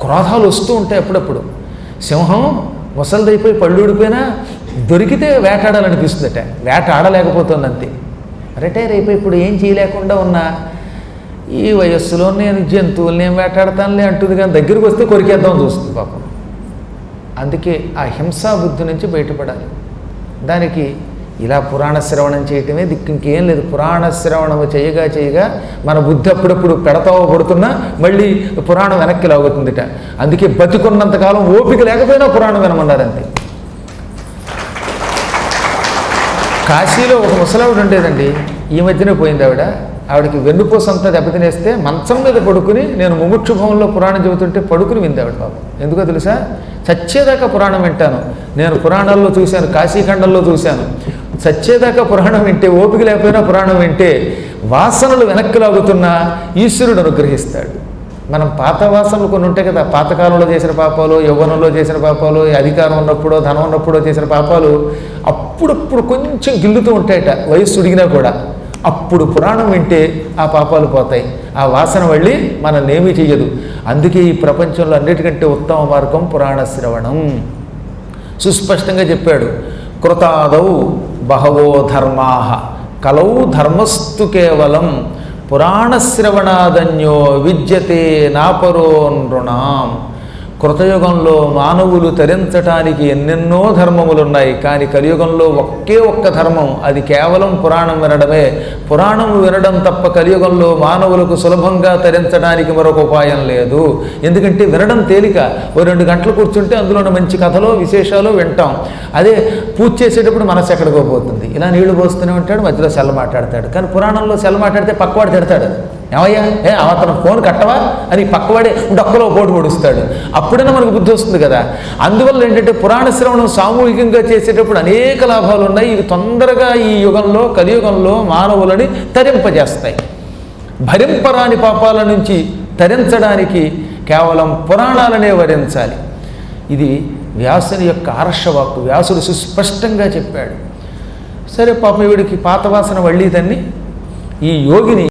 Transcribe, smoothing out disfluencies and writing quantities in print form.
క్రోధాలు వస్తూ ఉంటాయి అప్పుడప్పుడు. సింహం ముసలిదైపోయి పళ్ళు ఊడిపోయినా దొరికితే వేటాడాలనిపిస్తుందట, వేట ఆడలేకపోతుంది అంతే. రిటైర్ అయిపోయి ఇప్పుడు ఏం చేయలేకుండా ఉన్నా ఈ వయస్సులో నేను జంతువుల్ని ఏం వేటాడతానులే అంటుంది, కానీ దగ్గరికి వస్తే కొరికేద్దాం చూస్తుంది పాపం. అందుకే ఆ హింసా బుద్ధి నుంచి బయటపడాలి. దానికి ఇలా పురాణ శ్రవణం చేయటమే దిక్కు, ఇంకేం లేదు. పురాణ శ్రవణము చేయగా చేయగా మన బుద్ధి అప్పుడప్పుడు పెడతావో పడుతున్నా మళ్ళీ పురాణం వెనక్కి లాగుతుందిట. అందుకే బతికున్నంతకాలం ఓపిక లేకపోయినా పురాణం వినమన్నారంతే. కాశీలో ఒక ముసలావిడ ఉండేదండి, ఈ మధ్యనే పోయింది ఆవిడ. ఆవిడకి వెన్నుపూసంతా దెబ్బతినేస్తే మంచం మీద పడుకుని నేను ముముక్షుభవంలో పురాణం చెబుతుంటే పడుకుని వింది ఆవిడ పాపం. ఎందుకో తెలుసా? చచ్చేదాకా పురాణం వింటాను, నేను పురాణాల్లో చూశాను, కాశీఖండంలో చూశాను. చచ్చేదాకా పురాణం వింటే, ఓపిక లేకపోయినా పురాణం వింటే వాసనలు వెనక్కి లాగుతున్నా ఈశ్వరుడు అనుగ్రహిస్తాడు. మనం పాత వాసనలు కొన్ని ఉంటాయి కదా, పాతకాలంలో చేసిన పాపాలు, యవ్వనంలో చేసిన పాపాలు, అధికారం ఉన్నప్పుడో ధనం ఉన్నప్పుడో చేసిన పాపాలు అప్పుడప్పుడు కొంచెం గిల్లుతూ ఉంటాయట వయస్సు ఉడిగినా కూడా. అప్పుడు పురాణం వింటే ఆ పాపాలు పోతాయి, ఆ వాసన వెళ్ళి మనల్నేమీ చెయ్యదు. అందుకే ఈ ప్రపంచంలో అన్నిటికంటే ఉత్తమ మార్గం పురాణ శ్రవణం. సుస్పష్టంగా చెప్పాడు, కృతాదౌ బహవో ధర్మాః కలౌ ధర్మస్తు కేవలం పురాణశ్రవణాదన్యో విద్యతే నాపరో నృణాం. కృతయుగంలో మానవులు తరించటానికి ఎన్నెన్నో ధర్మములున్నాయి, కానీ కలియుగంలో ఒకే ఒక్క ధర్మం, అది కేవలం పురాణం వినడమే. పురాణం వినడం తప్ప కలియుగంలో మానవులకు సులభంగా తరించడానికి మరొక ఉపాయం లేదు. ఎందుకంటే వినడం తేలిక, ఓ 2 గంటలు కూర్చుంటే అందులో మంచి కథలో విశేషాలు వింటాం. అదే పూజ చేసేటప్పుడు మనసు ఎక్కడికో పోతుంది, ఇలా నీళ్లు పోస్తూనే ఉంటాడు, మధ్యలో సెల్ల మాట్లాడతాడు. కానీ పురాణంలో సెల్ల మాట్లాడితే పక్కవాడు తిడతాడు, ఏమయ్యా అవతన ఫోన్ కట్టవా అని పక్కవాడే డొక్కలో పోటు పొడుస్తాడు. అప్పుడైనా మనకు బుద్ధి వస్తుంది కదా. అందువల్ల ఏంటంటే పురాణ శ్రవణం సామూహికంగా చేసేటప్పుడు అనేక లాభాలు ఉన్నాయి. ఇవి తొందరగా ఈ యుగంలో, కలియుగంలో మానవులని తరింపజేస్తాయి. భరింపరాని పాపాల నుంచి తరించడానికి కేవలం పురాణాలనే వరించాలి. ఇది వ్యాసుని యొక్క ఆర్షవాక్కు. వ్యాసుడు సుస్పష్టంగా చెప్పాడు. సరే పాపం వీడికి పాత వాసన వళ్ళీదని ఈ యోగిని